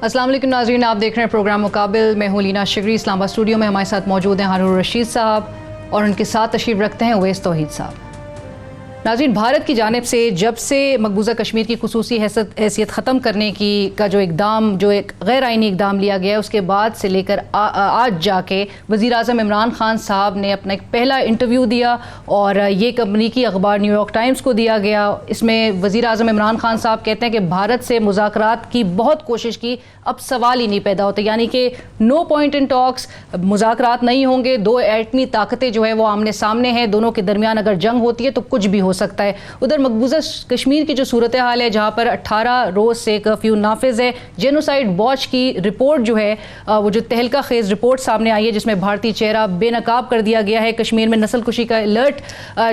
السلام علیکم ناظرین، آپ دیکھ رہے ہیں پروگرام مقابل. میں ہوں لینا شگری. اسلام آباد اسٹوڈیو میں ہمارے ساتھ موجود ہیں ہارون رشید صاحب اور ان کے ساتھ تشریف رکھتے ہیں اویس توحید صاحب. ناظرین، بھارت کی جانب سے جب سے مقبوضہ کشمیر کی خصوصی حیثیت ختم کرنے کا جو اقدام، جو ایک غیر آئینی اقدام لیا گیا ہے، اس کے بعد سے لے کر آج جا کے وزیر اعظم عمران خان صاحب نے اپنا ایک پہلا انٹرویو دیا اور یہ امریکی اخبار نیو یارک ٹائمز کو دیا گیا. اس میں وزیر اعظم عمران خان صاحب کہتے ہیں کہ بھارت سے مذاکرات کی بہت کوشش کی، اب سوال ہی نہیں پیدا ہوتے، یعنی کہ نو پوائنٹ ان ٹاکس، مذاکرات نہیں ہوں گے. دو ایٹمی طاقتیں جو ہے وہ آمنے سامنے ہیں، دونوں کے درمیان اگر جنگ ہوتی ہے تو کچھ بھی ہو سکتا ہے. ادھر مقبوضہ کشمیر کی جو صورتحال ہے، جہاں پر 18 روز سے کرفیو نافذ ہے، جینوسائیڈ واچ کی رپورٹ جو ہے وہ جو تہلکہ خیز رپورٹ سامنے آئی ہے، جس میں بھارتی چہرہ بے نقاب کر دیا گیا ہے، کشمیر میں نسل کشی کا الرٹ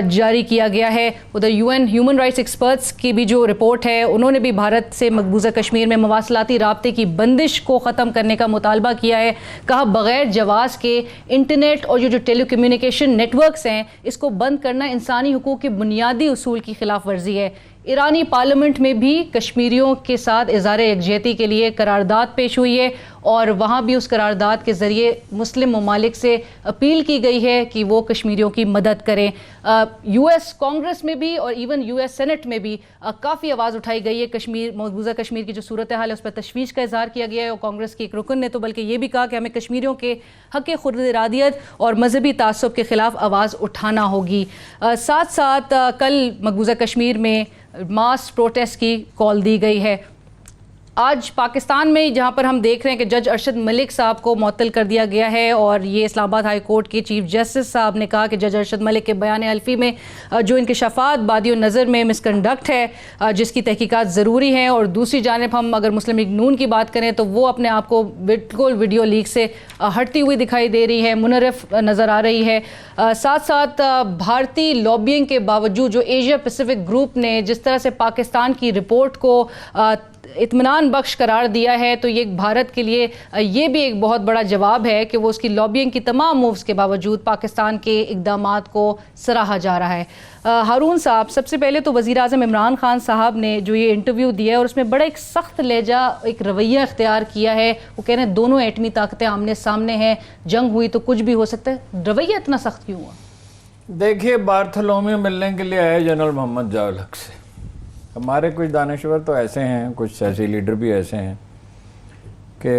جاری کیا گیا ہے. ادھر UN ہیومن رائٹس ایکسپرٹس کی بھی جو رپورٹ ہے، انہوں نے بھی بھارت سے مقبوضہ کشمیر میں مواصلاتی رابطے کی بندش کو ختم کرنے کا مطالبہ کیا ہے. کہا بغیر جواز کے انٹرنیٹ اور جو ٹیلی کمیونیکیشن نیٹ ورکس ہیں، اس کو بند کرنا انسانی حقوق کے بنیادی اصول کی خلاف ورزی ہے. ایرانی پارلیمنٹ میں بھی کشمیریوں کے ساتھ اظہار یکجہتی کے لیے قرارداد پیش ہوئی ہے اور وہاں بھی اس قرارداد کے ذریعے مسلم ممالک سے اپیل کی گئی ہے کہ وہ کشمیریوں کی مدد کریں. US کانگریس میں بھی اور ایون US سینٹ میں بھی کافی آواز اٹھائی گئی ہے. مقبوضہ کشمیر کی جو صورتحال ہے اس پر تشویش کا اظہار کیا گیا ہے، اور کانگریس کے ایک رکن نے تو بلکہ یہ بھی کہا کہ ہمیں کشمیریوں کے حق خود ارادیت اور مذہبی تعصب کے خلاف آواز اٹھانا ہوگی. ساتھ ساتھ کل مقبوضہ کشمیر میں ماس پروٹیسٹ کی کال دی گئی ہے. آج پاکستان میں جہاں پر ہم دیکھ رہے ہیں کہ جج ارشد ملک صاحب کو معطل کر دیا گیا ہے، اور یہ اسلام آباد ہائی کورٹ کے چیف جسٹس صاحب نے کہا کہ جج ارشد ملک کے بیان حلفی میں جو انکشافات بادی النظر میں مس کنڈکٹ ہے، جس کی تحقیقات ضروری ہیں. اور دوسری جانب ہم اگر مسلم لیگ نون کی بات کریں تو وہ اپنے آپ کو بالکل ویڈیو لیک سے ہٹتی ہوئی دکھائی دے رہی ہے، منحرف نظر آ رہی ہے. ساتھ ساتھ بھارتی لابینگ کے باوجود جو ایشیا پیسیفک گروپ نے جس طرح سے پاکستان کی رپورٹ کو اطمینان بخش قرار دیا ہے، تو یہ بھارت کے لیے یہ بھی ایک بہت بڑا جواب ہے کہ وہ اس کی لابینگ کی تمام مووز کے باوجود پاکستان کے اقدامات کو سراہا جا رہا ہے. ہارون صاحب، سب سے پہلے تو وزیر اعظم عمران خان صاحب نے جو یہ انٹرویو دیا ہے اور اس میں بڑا ایک سخت لہجہ، ایک رویہ اختیار کیا ہے. وہ کہہ رہے ہیں دونوں ایٹمی طاقتیں آمنے سامنے ہیں، جنگ ہوئی تو کچھ بھی ہو سکتا ہے. رویہ اتنا سخت کیوں ہوا؟ دیکھیے، بارتھولومیو ملنے کے لیے آئے جنرل محمد ضیاء الحق سے. ہمارے کچھ دانشور تو ایسے ہیں، کچھ سیاسی لیڈر بھی ایسے ہیں کہ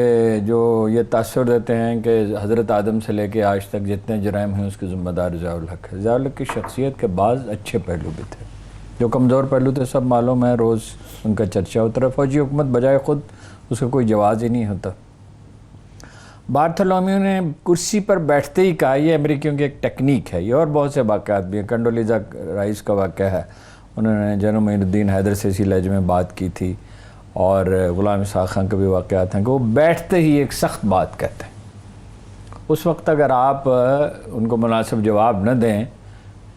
جو یہ تاثر دیتے ہیں کہ حضرت آدم سے لے کے آج تک جتنے جرائم ہیں اس کے ذمہ دار ضیاء الحق ہے. ضیاء الحق کی شخصیت کے بعض اچھے پہلو بھی تھے، جو کمزور پہلو تھے سب معلوم ہے، روز ان کا چرچا ہوتا ہے. فوجی حکومت بجائے خود اس کا کوئی جواز ہی نہیں ہوتا. بارتھولومیو نے کرسی پر بیٹھتے ہی کہا، یہ امریکیوں کی ایک ٹیکنیک ہے. یہ اور بہت سے واقعات بھی ہیں. کنڈولیزا رائس کا واقعہ ہے، انہوں نے جنرل معین الدین حیدر سے اسی لہجے میں بات کی تھی، اور غلام اسحاق خان کے بھی واقعات ہیں کہ وہ بیٹھتے ہی ایک سخت بات کہتے ہیں. اس وقت اگر آپ ان کو مناسب جواب نہ دیں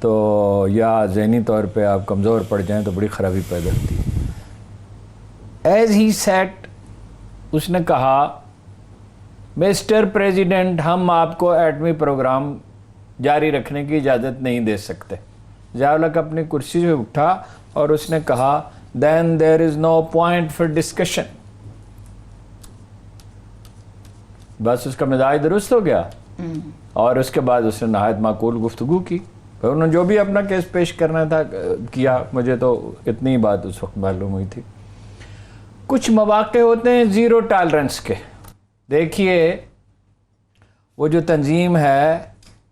تو یا ذہنی طور پہ آپ کمزور پڑ جائیں تو بڑی خرابی پیدا ہوتی ہے. ایز ہی سیٹ، اس نے کہا مسٹر پریزیڈنٹ، ہم آپ کو ایٹمی پروگرام جاری رکھنے کی اجازت نہیں دے سکتے. ضیاء الحق اپنی کرسی سے اٹھا اور اس نے کہا then there is no point for discussion. بس اس کا مزاج درست ہو گیا اور اس کے بعد اس نے نہایت معقول گفتگو کی. انہوں نے جو بھی اپنا کیس پیش کرنا تھا کیا. مجھے تو اتنی بات اس وقت معلوم ہوئی تھی. کچھ مواقع ہوتے ہیں زیرو ٹالرنس کے. دیکھیے، وہ جو تنظیم ہے،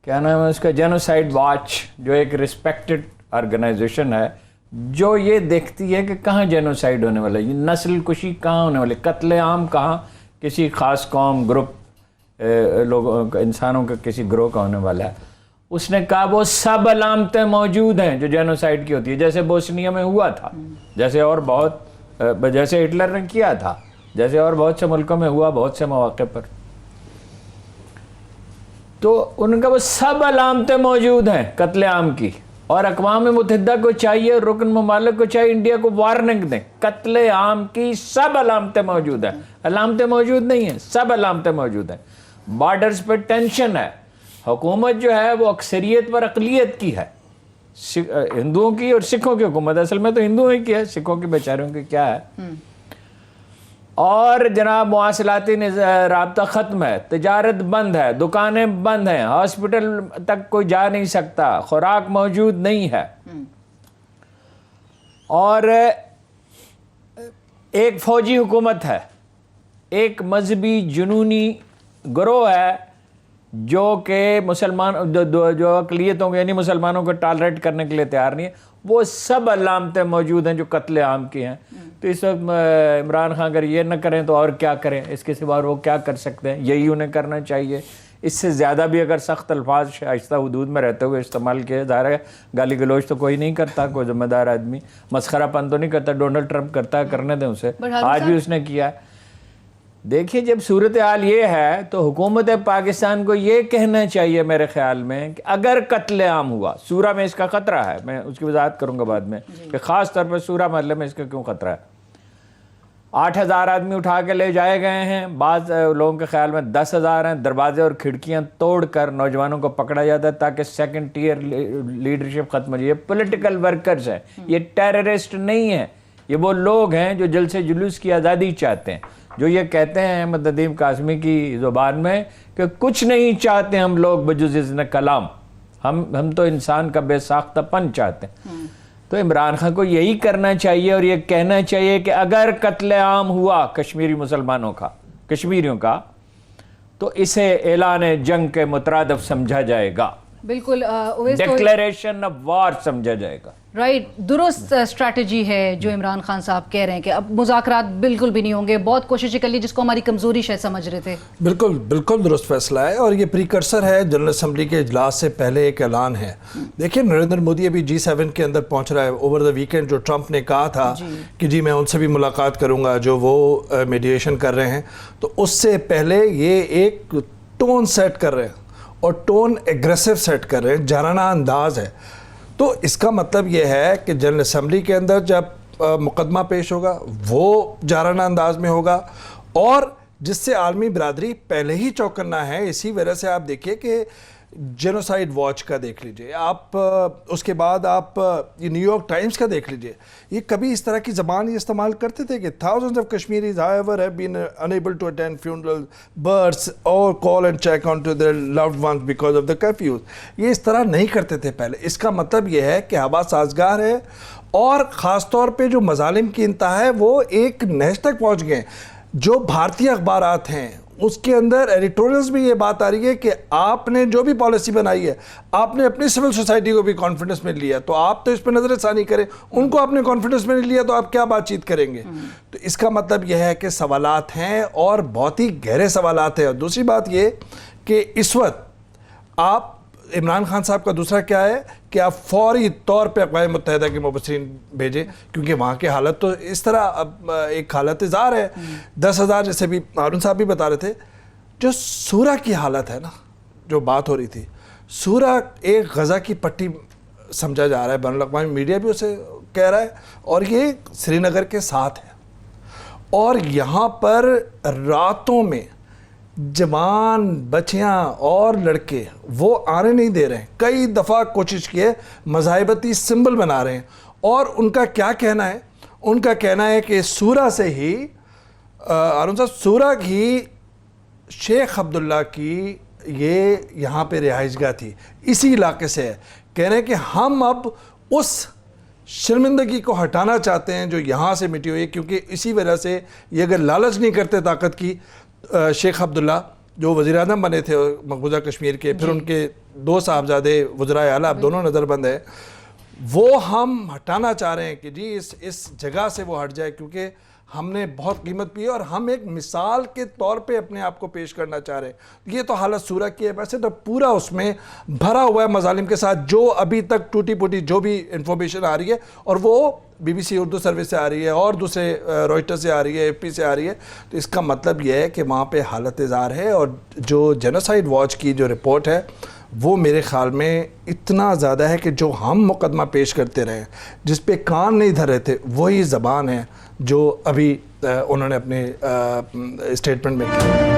کیا نام ہے اس کا، جینوسائیڈ واچ، جو ایک رسپیکٹڈ آرگنائزیشن ہے، جو یہ دیکھتی ہے کہ کہاں جینوسائیڈ ہونے والا ہے، یہ نسل کشی کہاں ہونے والی، قتل عام کہاں کسی خاص قوم، گروپ لوگوں، انسانوں کا کسی گروہ کا ہونے والا ہے. اس نے کہا وہ سب علامتیں موجود ہیں جو جینوسائیڈ کی ہوتی ہے، جیسے بوسنیا میں ہوا تھا، جیسے اور بہت، جیسے ہٹلر نے کیا تھا، جیسے اور بہت سے ملکوں میں ہوا بہت سے مواقع پر. تو ان کا وہ سب علامتیں موجود ہیں قتل عام کی، اور اقوام متحدہ کو چاہیے، رکن ممالک کو چاہیے انڈیا کو وارننگ دیں. قتل عام کی سب علامتیں موجود ہیں. علامتیں موجود نہیں ہیں، سب علامتیں موجود ہیں. بارڈرز پہ ٹینشن ہے. حکومت جو ہے وہ اکثریت پر اقلیت کی ہے، ہندوؤں کی اور سکھوں کی حکومت. اصل میں تو ہندوؤں کی ہے، سکھوں کی بیچاروں کی کیا ہے. اور جناب مواصلاتی رابطہ ختم ہے, تجارت بند ہے, دکانیں بند ہیں, ہاسپٹل تک کوئی جا نہیں سکتا, خوراک موجود نہیں ہے. اور ایک فوجی حکومت ہے, ایک مذہبی جنونی گروہ ہے جو کہ جو اقلیتوں کے یعنی مسلمانوں کو ٹالریٹ کرنے کے لیے تیار نہیں ہے. وہ سب علامتیں موجود ہیں جو قتل عام کی ہیں. تو اس وقت عمران خان اگر یہ نہ کریں تو اور کیا کریں, اس کے سوا وہ کیا کر سکتے ہیں؟ یہی انہیں کرنا چاہیے. اس سے زیادہ بھی اگر سخت الفاظ شائستہ حدود میں رہتے ہوئے استعمال کیے, ظاہر ہے گالی گلوچ تو کوئی نہیں کرتا, کوئی ذمہ دار آدمی مسخرہ پن تو نہیں کرتا. ڈونلڈ ٹرمپ کرتا ہے, کرنے دیں اسے, آج بھی اس نے کیا ہے. دیکھیے جب صورتحال یہ ہے تو حکومت پاکستان کو یہ کہنا چاہیے میرے خیال میں کہ اگر قتل عام ہوا, سورہ میں اس کا خطرہ ہے, میں اس کی وضاحت کروں گا بعد میں کہ خاص طور پر سورہ محلے میں اس کا کیوں خطرہ ہے. 8,000 آدمی اٹھا کے لے جائے گئے ہیں, بعض لوگوں کے خیال میں 10,000 ہیں. دروازے اور کھڑکیاں توڑ کر نوجوانوں کو پکڑا جاتا ہے تاکہ سیکنڈ ٹیئر لیڈرشپ ختم ہو جائے. یہ پولیٹیکل ورکرز ہیں, یہ ٹیررسٹ نہیں ہیں. یہ وہ لوگ ہیں جو جلسے جلوس کی آزادی چاہتے ہیں, جو یہ کہتے ہیں احمد ندیم قاسمی کی زبان میں کہ کچھ نہیں چاہتے ہم لوگ بجز اذن کلام, ہم تو انسان کا بے ساختہ پن چاہتے ہیں. تو عمران خان کو یہی کرنا چاہیے اور یہ کہنا چاہیے کہ اگر قتل عام ہوا کشمیری مسلمانوں کا, کشمیریوں کا, تو اسے اعلان جنگ کے مترادف سمجھا جائے گا. بالکل, ڈکلیریشن آف وار سمجھا جائے گا. رائٹ, درست اسٹریٹجی ہے جو عمران خان صاحب کہہ رہے ہیں کہ اب مذاکرات بالکل بھی نہیں ہوں گے. بہت کوششیں کر لی جس کو ہماری کمزوری شاید سمجھ رہے تھے. بالکل بالکل درست فیصلہ ہے, اور یہ پریکرسر ہے جنرل اسمبلی کے اجلاس سے پہلے ایک اعلان ہے. دیکھیں نریندر مودی ابھی G7 کے اندر پہنچ رہا ہے. اوور دا ویکینڈ جو ٹرمپ نے کہا تھا کہ جی میں ان سے بھی ملاقات کروں گا جو وہ میڈیشن کر رہے ہیں, تو اس سے پہلے یہ ایک ٹون سیٹ کر رہے ہیں اور ٹون ایگریسو سیٹ کر رہے ہیں, جارانہ انداز ہے. تو اس کا مطلب یہ ہے کہ جنرل اسمبلی کے اندر جب مقدمہ پیش ہوگا وہ جارانہ انداز میں ہوگا, اور جس سے عالمی برادری پہلے ہی چوکنا ہے. اسی وجہ سے آپ دیکھیے کہ جینوسائیڈ واچ کا دیکھ لیجئے آپ, اس کے بعد آپ یہ نیو یارک ٹائمز کا دیکھ لیجئے, یہ کبھی اس طرح کی زبان یہ استعمال کرتے تھے کہ thousands of Kashmiris however have been unable to attend funeral, births or call and check on to their loved ones because of the curfews. یہ اس طرح نہیں کرتے تھے پہلے. اس کا مطلب یہ ہے کہ ہوا سازگار ہے, اور خاص طور پہ جو مظالم کی انتہا ہے وہ ایک نہج تک پہنچ گئے. جو بھارتی اخبارات ہیں اس کے اندر ایڈیٹوریلز بھی یہ بات آ رہی ہے کہ آپ نے جو بھی پالیسی بنائی ہے آپ نے اپنی سول سوسائٹی کو بھی کانفیڈنس میں لیا, تو آپ تو اس پہ نظر ثانی کریں, ان کو آپ نے کانفیڈنس میں نہیں لیا تو آپ کیا بات چیت کریں گے. تو اس کا مطلب یہ ہے کہ سوالات ہیں اور بہت ہی گہرے سوالات ہیں. اور دوسری بات یہ کہ اس وقت آپ عمران خان صاحب کا دوسرا کیا ہے کہ آپ فوری طور پہ اقوام متحدہ کے مبصرین بھیجیں, کیونکہ وہاں کی حالت تو اس طرح اب ایک حالت زار ہے. 10,000 جیسے بھی ہارون صاحب بھی بتا رہے تھے, جو سورہ کی حالت ہے نا, جو بات ہو رہی تھی, سورہ ایک غزہ کی پٹی سمجھا جا رہا ہے, بین الاقوامی میڈیا بھی اسے کہہ رہا ہے, اور یہ سری نگر کے ساتھ ہے. اور یہاں پر راتوں میں جوان بچیاں اور لڑکے وہ آنے نہیں دے رہے ہیں. کئی دفعہ کوشش کی ہے, مذاہبتی سمبل بنا رہے ہیں. اور ان کا کیا کہنا ہے, ان کا کہنا ہے کہ سورہ سے ہی ہارون صاحب, سورہ کی شیخ عبداللہ کی یہ یہاں پہ رہائش گاہ تھی, اسی علاقے سے ہے. کہہ رہے ہیں کہ ہم اب اس شرمندگی کو ہٹانا چاہتے ہیں جو یہاں سے مٹی ہوئی ہے, کیونکہ اسی وجہ سے یہ اگر لالچ نہیں کرتے طاقت کی, شیخ عبداللہ جو وزیر اعظم بنے تھے مقبوضہ کشمیر کے, پھر ان کے 2 صاحبزادے وزرائے اعلیٰ اب دونوں نظر بند ہیں, وہ ہم ہٹانا چاہ رہے ہیں کہ جی اس جگہ سے وہ ہٹ جائے, کیونکہ ہم نے بہت قیمت پی ہے اور ہم ایک مثال کے طور پہ اپنے آپ کو پیش کرنا چاہ رہے ہیں. یہ تو حالت سورہ کی ہے. ویسے تو پورا اس میں بھرا ہوا ہے مظالم کے ساتھ, جو ابھی تک ٹوٹی پوٹی جو بھی انفارمیشن آ رہی ہے, اور وہ BBC اردو سروس سے آ رہی ہے اور دوسرے روئٹر سے آ رہی ہے, AP سے آ رہی ہے. تو اس کا مطلب یہ ہے کہ وہاں پہ حالت زار ہے. اور جو جینوسائیڈ واچ کی جو رپورٹ ہے وہ میرے خیال میں اتنا زیادہ ہے کہ جو ہم مقدمہ پیش کرتے رہے, جس پہ کان نہیں دھر رہے تھے, وہی زبان ہے جو ابھی انہوں نے اپنے اسٹیٹمنٹ میں کی.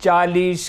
40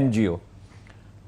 NGO।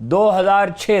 2006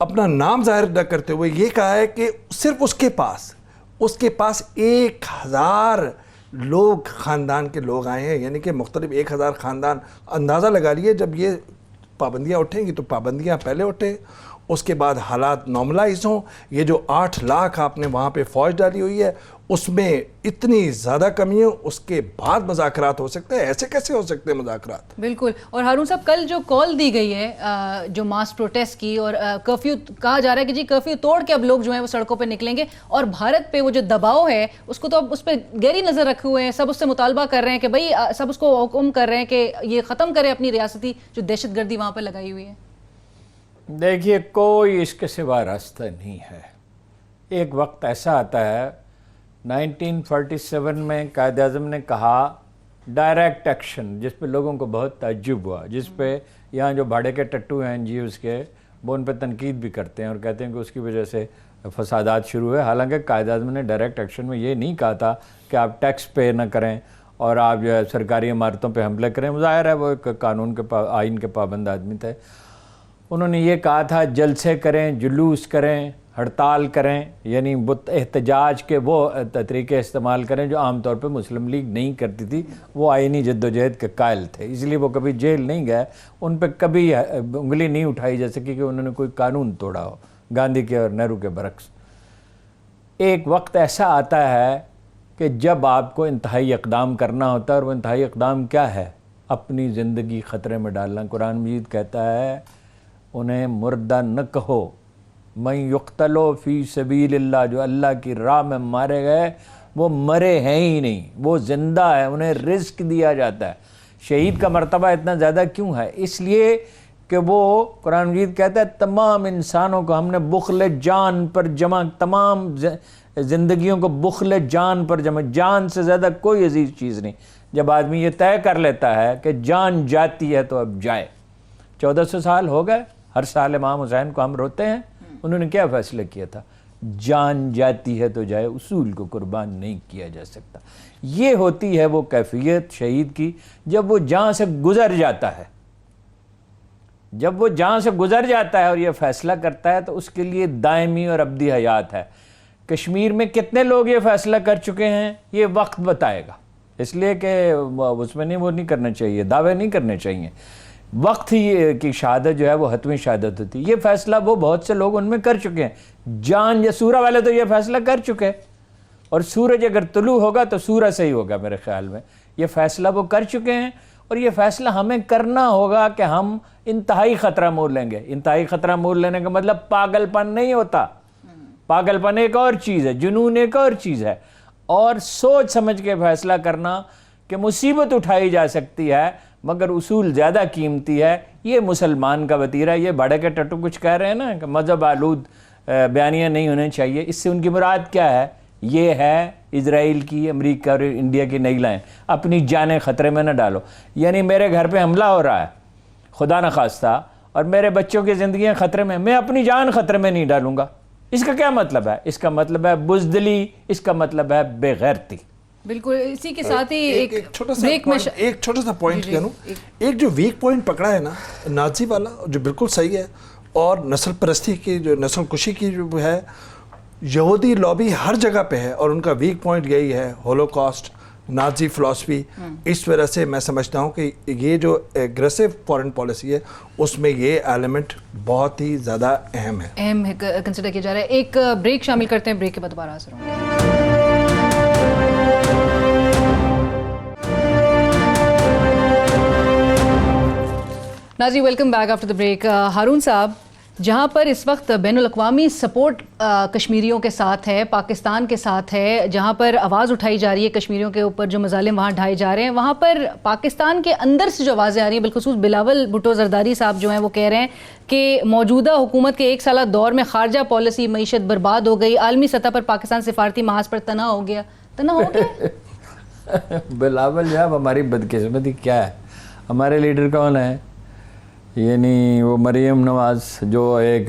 اپنا نام ظاہر نہ کرتے ہوئے یہ کہا ہے کہ صرف اس کے پاس 1000 لوگ خاندان کے لوگ آئے ہیں، یعنی کہ مختلف 1000 خاندان. اندازہ لگا لیے جب یہ پابندیاں اٹھیں گی تو پابندیاں پہلے اٹھیں، اس کے بعد حالات نارملائز ہوں. یہ جو 8 لاکھ آپ نے وہاں پہ فوج ڈالی ہوئی ہے اس میں اتنی زیادہ کمی ہے، اس کے بعد مذاکرات ہو سکتے ہیں. ایسے کیسے ہو سکتے ہیں مذاکرات؟ بالکل. اور ہارون صاحب کل جو کال دی گئی ہے جو ماس پروٹیسٹ کی اور کرفیو کہا جا رہا ہے کہ جی کرفیو توڑ کے اب لوگ جو ہیں وہ سڑکوں پہ نکلیں گے، اور بھارت پہ وہ جو دباؤ ہے اس کو تو اب اس پہ گہری نظر رکھے ہوئے ہیں، سب اس سے مطالبہ کر رہے ہیں کہ بھئی سب اس کو حکم کر رہے ہیں کہ یہ ختم کرے اپنی ریاستی جو دہشت گردی وہاں پہ لگائی ہوئی ہے. دیکھیے کوئی اس کے سوا راستہ نہیں ہے. ایک وقت ایسا آتا ہے 1947 میں قائد اعظم نے کہا ڈائریکٹ ایکشن، جس پہ لوگوں کو بہت تعجب ہوا، جس پہ یہاں جو بھاڑے کے ٹٹو ہیں NGOs کے وہ ان پہ تنقید بھی کرتے ہیں اور کہتے ہیں کہ اس کی وجہ سے فسادات شروع ہوئے. حالانکہ قائد اعظم نے ڈائریکٹ ایکشن میں یہ نہیں کہا تھا کہ آپ ٹیکس پے نہ کریں اور آپ جو ہے سرکاری عمارتوں پہ حملے کریں. ظاہر ہے وہ ایک قانون کے آئین کے پابند آدمی تھے. انہوں نے یہ کہا تھا جلسے کریں، جلوس کریں، ہڑتال کریں، یعنی احتجاج کے وہ طریقے استعمال کریں جو عام طور پہ مسلم لیگ نہیں کرتی تھی. وہ آئینی جدوجہد کے قائل تھے، اس لیے وہ کبھی جیل نہیں گئے، ان پہ کبھی انگلی نہیں اٹھائی جا سکی کہ انہوں نے کوئی قانون توڑا ہو، گاندھی کے اور نہرو کے برعکس. ایک وقت ایسا آتا ہے کہ جب آپ کو انتہائی اقدام کرنا ہوتا ہے، اور وہ انتہائی اقدام کیا ہے؟ اپنی زندگی خطرے میں ڈالنا. قرآن مجید کہتا ہے انہیں مردہ نہ کہو، من یقتلو فی سبیل اللہ، جو اللہ کی راہ میں مارے گئے وہ مرے ہیں ہی نہیں، وہ زندہ ہے، انہیں رزق دیا جاتا ہے. شہید کا مرتبہ اتنا زیادہ کیوں ہے؟ اس لیے کہ وہ قرآن مجید کہتا ہے تمام انسانوں کو ہم نے بخل جان پر جمع، تمام زندگیوں کو بخل جان پر جمع. جان سے زیادہ کوئی عزیز چیز نہیں. جب آدمی یہ طے کر لیتا ہے کہ جان جاتی ہے تو اب جائے. 1400 سال ہو گئے، ہر سال امام حسین کو ہم روتے ہیں. انہوں نے کیا فیصلہ کیا تھا؟ جان جاتی ہے تو جائے، اصول کو قربان نہیں کیا جا سکتا. یہ ہوتی ہے وہ کیفیت شہید کی جب وہ جان سے گزر جاتا ہے. جب وہ جان سے گزر جاتا ہے اور یہ فیصلہ کرتا ہے تو اس کے لیے دائمی اور ابدی حیات ہے. کشمیر میں کتنے لوگ یہ فیصلہ کر چکے ہیں یہ وقت بتائے گا، اس لیے کہ اس میں وہ نہیں کرنا چاہیے، دعوے نہیں کرنے چاہیے. وقت ہی کی شہادت جو ہے وہ حتمی شہادت ہوتی ہے. یہ فیصلہ وہ بہت سے لوگ ان میں کر چکے ہیں. جان یا سورہ والے تو یہ فیصلہ کر چکے، اور سورج اگر طلوع ہوگا تو سورہ سے ہی ہوگا میرے خیال میں. یہ فیصلہ وہ کر چکے ہیں، اور یہ فیصلہ ہمیں کرنا ہوگا کہ ہم انتہائی خطرہ مول لیں گے. انتہائی خطرہ مول لینے کا مطلب پاگل پن نہیں ہوتا. پاگل پن ایک اور چیز ہے، جنون ایک اور چیز ہے. اور سوچ سمجھ کے فیصلہ کرنا کہ مصیبت اٹھائی جا سکتی ہے مگر اصول زیادہ قیمتی ہے. یہ مسلمان کا وتیرہ. یہ بڑے کے ٹٹو کچھ کہہ رہے ہیں نا کہ مذہب آلود بیانیاں نہیں ہونے چاہیے، اس سے ان کی مراد کیا ہے؟ یہ ہے اسرائیل کی، امریکہ اور انڈیا کی نئی لائن. اپنی جانیں خطرے میں نہ ڈالو. یعنی میرے گھر پہ حملہ ہو رہا ہے خدا نخواستہ اور میرے بچوں کی زندگیاں خطرے میں، میں اپنی جان خطرے میں نہیں ڈالوں گا. اس کا کیا مطلب ہے؟ اس کا مطلب ہے بزدلی، اس کا مطلب ہے بے غیرتی. بالکل. اسی کے ساتھ ہی ایک چھوٹا سا پوائنٹ کہہ لوں. ایک جو ویک پوائنٹ پکڑا ہے نا نازی والا، جو بالکل صحیح ہے، اور نسل پرستی کی جو نسل کشی کی جو ہے، یہودی لابی ہر جگہ پہ ہے، اور ان کا ویک پوائنٹ یہی ہے ہولوکاسٹ، نازی فلاسفی. اس وجہ سے میں سمجھتا ہوں کہ یہ جو ایگریسو فارن پالیسی ہے اس میں یہ ایلیمنٹ بہت ہی زیادہ اہم ہے، کنسیڈر کیا جا رہا ہے. ایک بریک شامل کرتے ہیں، بریک کے بعد دوبارہ حاضر ہوں گے. ناظرین welcome back after the break. Haroon صاحب، جہاں پر اس وقت بین الاقوامی سپورٹ کشمیریوں کے ساتھ ہے، پاکستان کے ساتھ ہے، جہاں پر آواز اٹھائی جا رہی ہے کشمیریوں کے اوپر جو مظالم وہاں ڈھائے جا رہے ہیں، وہاں پر پاکستان کے اندر سے جو آوازیں آ رہی ہیں، بالخصوص بلاول بھٹو زرداری صاحب جو ہیں وہ کہہ رہے ہیں کہ موجودہ حکومت کے 1 سالہ دور میں خارجہ پالیسی معیشت برباد ہو گئی، عالمی سطح پر پاکستان سفارتی محاذ پر تنہا ہو گیا. بلاول صاحب ہماری بدقسمتی کیا ہے؟ ہمارے لیڈر کون ہے؟ یعنی وہ مریم نواز، جو ایک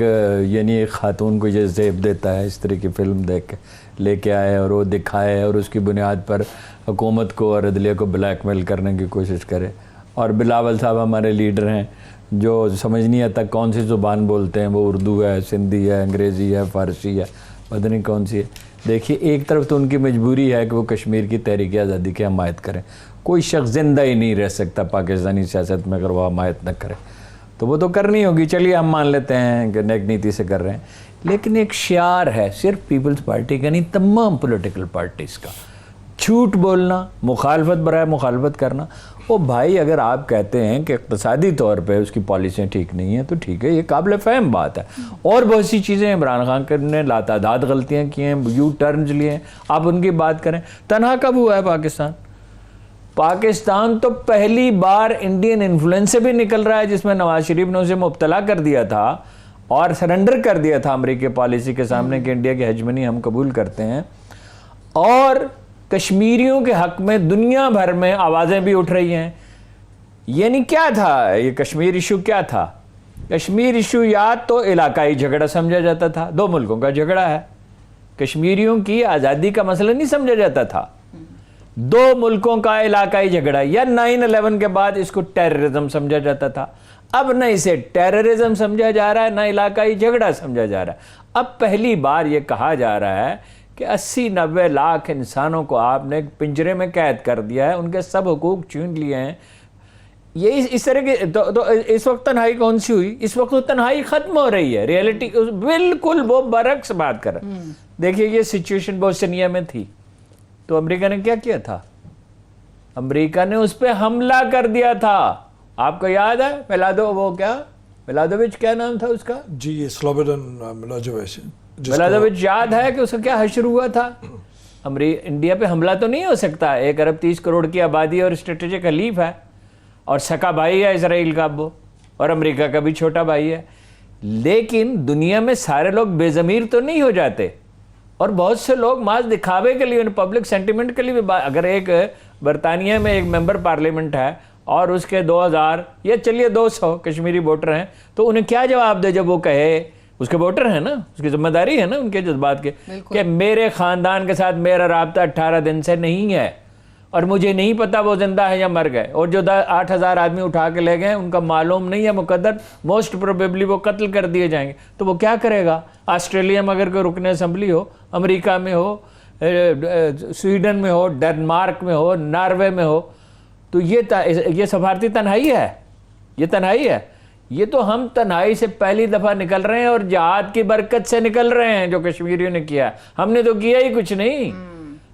خاتون کو یہ زیب دیتا ہے، اس طرح کی فلم دیکھ کے لے کے آئے اور وہ دکھائے اور اس کی بنیاد پر حکومت کو اور عدلیہ کو بلیک میل کرنے کی کوشش کرے. اور بلاول صاحب ہمارے لیڈر ہیں جو سمجھ نہیں آتا کون سی زبان بولتے ہیں, وہ اردو ہے, سندھی ہے, انگریزی ہے, فارسی ہے, پتہ نہیں کون سی ہے. دیکھیے ایک طرف تو ان کی مجبوری ہے کہ وہ کشمیر کی تحریک آزادی کی حمایت کریں. کوئی شخص زندہ ہی نہیں رہ سکتا پاکستانی سیاست میں اگر وہ حمایت نہ کرے, تو وہ تو کرنی ہوگی. چلیے ہم مان لیتے ہیں کہ نیک نیتی سے کر رہے ہیں, لیکن ایک شعار ہے صرف پیپلز پارٹی کا نہیں, تمام پولیٹیکل پارٹیز کا, جھوٹ بولنا, مخالفت برائے مخالفت کرنا. وہ بھائی اگر آپ کہتے ہیں کہ اقتصادی طور پہ اس کی پالیسیاں ٹھیک نہیں ہیں تو ٹھیک ہے, یہ قابل فہم بات ہے. اور بہت سی چیزیں عمران خان نے لاتعداد غلطیاں کی ہیں, یو ٹرنز لیے ہیں, آپ ان کی بات کریں. تنہا کب ہوا ہے پاکستان؟ پاکستان تو پہلی بار انڈین انفلوئنس سے بھی نکل رہا ہے, جس میں نواز شریف نے اسے مبتلا کر دیا تھا اور سرنڈر کر دیا تھا امریکی پالیسی کے سامنے کہ انڈیا کی ہیجمنی ہم قبول کرتے ہیں. اور کشمیریوں کے حق میں دنیا بھر میں آوازیں بھی اٹھ رہی ہیں. یعنی کیا تھا یہ کشمیر ایشو؟ کیا تھا کشمیر ایشو؟ یا تو علاقائی جھگڑا سمجھا جاتا تھا, 2 ملکوں کا جھگڑا ہے, کشمیریوں کی آزادی کا مسئلہ نہیں سمجھا جاتا تھا, 2 ملکوں کا علاقائی جھگڑا. یا 9/11 کے بعد اس کو ٹیررزم سمجھا جاتا تھا. اب نہ اسے ٹیررزم سمجھا جا رہا ہے, نہ علاقائی جھگڑا سمجھا جا رہا ہے. اب پہلی بار یہ کہا جا رہا ہے کہ 80-90 لاکھ انسانوں کو آپ نے پنجرے میں قید کر دیا ہے, ان کے سب حقوق چھین لیے ہیں. یہ اس طرح کی تو اس وقت تنہائی کون سی ہوئی؟ اس وقت تو تنہائی ختم ہو رہی ہے. ریئلٹی بالکل وہ برعکس بات کر رہا ہے. دیکھیے یہ سچویشن بوسنیا میں تھی تو امریکہ نے کیا کیا تھا؟ امریکہ نے اس پہ حملہ کر دیا تھا. آپ کو یاد ہے ملادووچ کیا نام تھا اس کا؟ جی سلوبوڈن ملادووچ. ملادووچ یاد ہے کہ اس کا کیا حشر ہوا تھا؟ انڈیا پہ حملہ تو نہیں ہو سکتا, 1 ارب 30 کروڑ کی آبادی اور اسٹریٹجک حلیف ہے, اور سکا بھائی ہے اسرائیل کا اب وہ, اور امریکہ کا بھی چھوٹا بھائی ہے. لیکن دنیا میں سارے لوگ بے ضمیر تو نہیں ہو جاتے, اور بہت سے لوگ محض دکھاوے کے لیے, پبلک سینٹیمنٹ کے لیے بھی. اگر ایک برطانیہ میں ایک ممبر پارلیمنٹ ہے اور اس کے 2000 یا چلیے 200 کشمیری ووٹر ہیں, تو انہیں کیا جواب دے جب وہ کہے, اس کے ووٹر ہیں نا, اس کی ذمہ داری ہے نا ان کے جذبات کے, کہ میرے خاندان کے ساتھ میرا رابطہ 18 دن سے نہیں ہے اور مجھے نہیں پتا وہ زندہ ہے یا مر گئے, اور جو 8000 آدمی اٹھا کے لے گئے ان کا معلوم نہیں ہے مقدر, موسٹ پروبیبلی وہ قتل کر دیے جائیں گے. تو وہ کیا کرے گا؟ آسٹریلیا میں اگر کوئی رکن اسمبلی ہو, امریکہ میں ہو, سویڈن میں ہو, ڈنمارک میں ہو, ناروے میں ہو, تو یہ سفارتی تنہائی ہے, یہ تنہائی ہے. یہ تو ہم تنہائی سے پہلی دفعہ نکل رہے ہیں, اور جہاد کی برکت سے نکل رہے ہیں جو کشمیریوں نے کیا. ہم نے تو کیا ہی کچھ نہیں,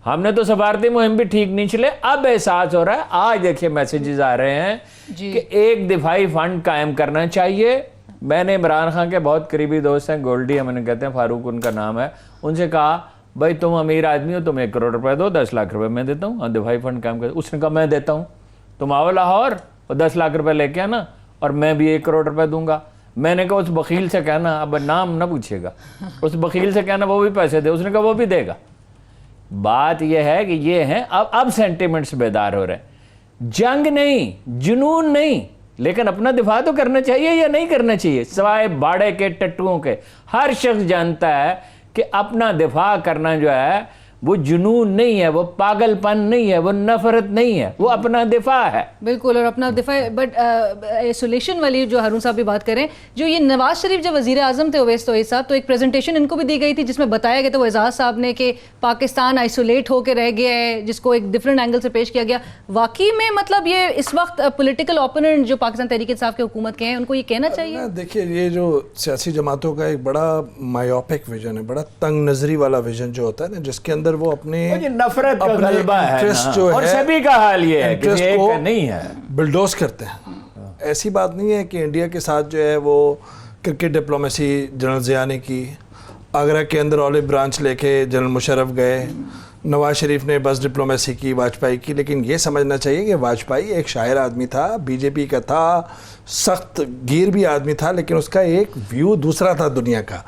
ہم نے تو سفارتی مہم بھی ٹھیک نہیں چلے. اب احساس ہو رہا ہے, آج دیکھیں میسیجز آ رہے ہیں کہ ایک دفاعی فنڈ قائم کرنا چاہیے. میں نے عمران خان کے بہت قریبی دوست ہیں, گولڈی ہم انہیں کہتے ہیں, فاروق ان کا نام ہے, ان سے کہا بھائی تم امیر آدمی ہو, تم 1 کروڑ روپے دو, 10 لاکھ روپے میں دیتا ہوں, دفاعی فنڈ قائم کر. اس نے کہا میں دیتا ہوں, تم آؤ لاہور اور 10 لاکھ روپے لے کے آنا, اور میں بھی 1 کروڑ روپے دوں گا. میں نے کہا اس بخیل سے کہنا, اب نام نہ پوچھے گا, اس بخیل سے کہنا وہ بھی پیسے دے. اس نے کہا وہ بھی دے گا. بات یہ ہے کہ یہ ہیں اب سینٹیمنٹس بیدار ہو رہے ہیں. جنگ نہیں, جنون نہیں, لیکن اپنا دفاع تو کرنا چاہیے یا نہیں کرنا چاہیے؟ سوائے باڑے کے ٹٹوؤں کے ہر شخص جانتا ہے کہ اپنا دفاع کرنا جو ہے وہ جنون نہیں ہے, وہ پاگل پن نہیں ہے, وہ نفرت نہیں ہے, وہ اپنا دفاع ہے. بالکل, اور اپنا دفاع. بٹ ایسولیشن والی جو ہارون صاحب بھی بات کریں, جو یہ نواز شریف جب وزیر اعظم تھے اویس توحید صاحب, تو ایک پریزنٹیشن ان کو بھی دی گئی تھی جس میں بتایا گیا تھا وہ اعزاز صاحب نے کہ پاکستان آئسولیٹ ہو کے رہ گیا ہے, جس کو ایک ڈفرینٹ اینگل سے پیش کیا گیا. واقعی میں مطلب یہ اس وقت پولیٹیکل اوپوننٹ جو پاکستان تحریک انصاف کی حکومت کے ہیں ان کو یہ کہنا چاہیے؟ دیکھیے یہ جو سیاسی جماعتوں کا ایک بڑا مایوپک ویژن ہے, بڑا تنگ نظری والا ویژن جو ہوتا ہے نا, جس کے اندر وہ اپنے نفرت کا غلبہ ہے نا, اور سبھی کا حال یہ ہے کہ ایک نہیں ہے, بلڈوز کرتے ہیں. ایسی بات نہیں ہے کہ انڈیا کے ساتھ جو ہے وہ کرکٹ ڈپلومیسی جنرل ضیاء نے کی, آگرہ کے اندر آلو برانچ لے کے جنرل مشرف گئے, نواز شریف نے بس ڈپلومیسی کی, واجپئی کی. لیکن یہ سمجھنا چاہیے کہ واجپئی ایک شاعر آدمی تھا, بی جے پی کا تھا, سخت گیر بھی آدمی تھا, لیکن اس کا ایک ویو دوسرا تھا دنیا کا.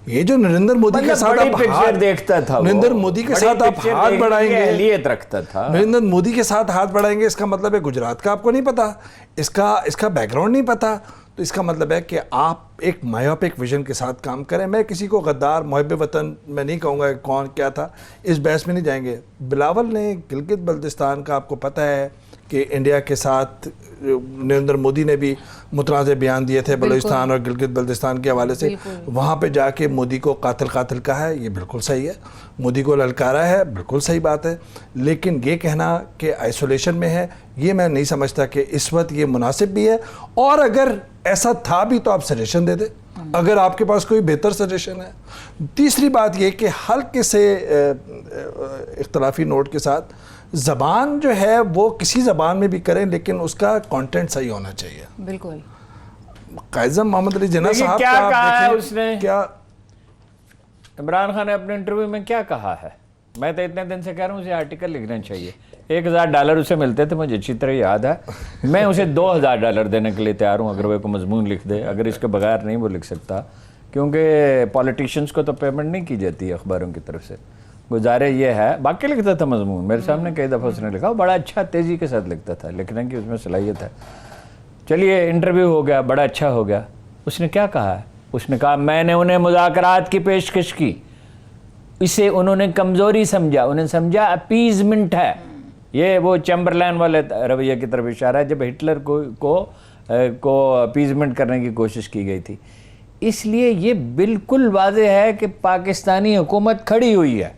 یہ جو نریندر مودی کے ساتھ آپ دیکھتا تھا, نریندر مودی کے ساتھ آپ ہاتھ بڑھائیں گے, اہلیت رکھتا تھا, نریندر مودی کے ساتھ ہاتھ بڑھائیں گے, اس کا مطلب ہے گجرات کا آپ کو نہیں پتا, اس کا بیک گراؤنڈ نہیں پتا. تو اس کا مطلب ہے کہ آپ ایک مایوپک ویژن کے ساتھ کام کریں. میں کسی کو غدار محب وطن میں نہیں کہوں گا کہ کون کیا تھا, اس بحث میں نہیں جائیں گے. بلاول نے گلگت بلتستان کا آپ کو پتہ ہے کہ انڈیا کے ساتھ نریندر مودی نے بھی متنازع بیان دیے تھے بلوچستان اور گلگت بلتستان کے حوالے سے, وہاں پہ جا کے مودی کو قاتل کہا ہے, یہ بالکل صحیح ہے. مودی کو للکارا ہے, بالکل صحیح بات ہے. لیکن یہ کہنا کہ آئسولیشن میں ہے, یہ میں نہیں سمجھتا کہ اس وقت یہ مناسب بھی ہے. اور اگر ایسا تھا بھی تو آپ سجیشن دے دیں اگر آپ کے پاس کوئی بہتر سجیشن ہے. تیسری بات یہ کہ ہلکے سے اختلافی نوٹ کے ساتھ, زبان جو ہے وہ کسی زبان میں بھی کریں لیکن اس کا کانٹینٹ صحیح ہونا چاہیے. بالکل. قائد اعظم محمد علی جناح صاحب کیا کہا ہے اس نے, کیا عمران خان نے اپنے انٹرویو میں کیا کہا ہے؟ میں تو اتنے دن سے کہہ رہا ہوں اسے آرٹیکل لکھنا چاہیے. $1000 اسے ملتے تھے, مجھے اچھی طرح یاد ہے. میں اسے $2000 دینے کے لیے تیار ہوں اگر وہ کوئی مضمون لکھ دے. اگر اس کے بغیر نہیں وہ لکھ سکتا, کیونکہ پولیٹیشینز کو تو پیمنٹ نہیں کی جاتی اخباروں کی طرف سے. گزارے یہ ہے, باقی لکھتا تھا مضمون, میرے سامنے کئی دفعہ اس نے لکھا, بڑا اچھا تیزی کے ساتھ لکھتا تھا, لکھنے کی اس میں صلاحیت ہے. چلیے انٹرویو ہو گیا, بڑا اچھا ہو گیا. اس نے کیا کہا ہے؟ اس نے کہا میں نے انہیں مذاکرات کی پیشکش کی, اسے انہوں نے کمزوری سمجھا, انہیں سمجھا اپیزمنٹ ہے. یہ وہ چیمبرلین والے رویہ کی طرف اشارہ ہے جب ہٹلر کو اپیزمنٹ کرنے کی کوشش کی گئی تھی. اس لیے یہ بالکل واضح ہے کہ پاکستانی حکومت کھڑی ہوئی ہے.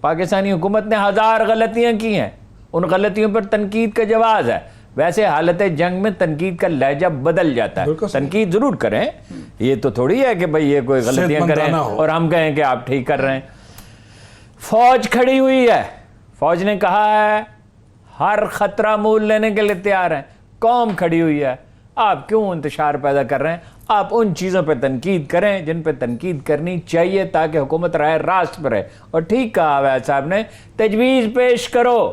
پاکستانی حکومت نے 1000 غلطیاں کی ہیں, ان غلطیوں پر تنقید کا جواز ہے. ویسے حالت جنگ میں تنقید کا لہجہ بدل جاتا ہے. تنقید ضرور کریں, یہ تو تھوڑی ہے کہ بھئی یہ کوئی غلطیاں کریں اور ہم کہیں کہ آپ ٹھیک کر رہے ہیں. فوج کھڑی ہوئی ہے, فوج نے کہا ہے ہر خطرہ مول لینے کے لیے تیار ہیں. قوم کھڑی ہوئی ہے, آپ کیوں انتشار پیدا کر رہے ہیں؟ آپ ان چیزوں پہ تنقید کریں جن پہ تنقید کرنی چاہیے تاکہ حکومت راہ راست پر رہے. اور ٹھیک کہا ویاد صاحب نے, تجویز پیش کرو,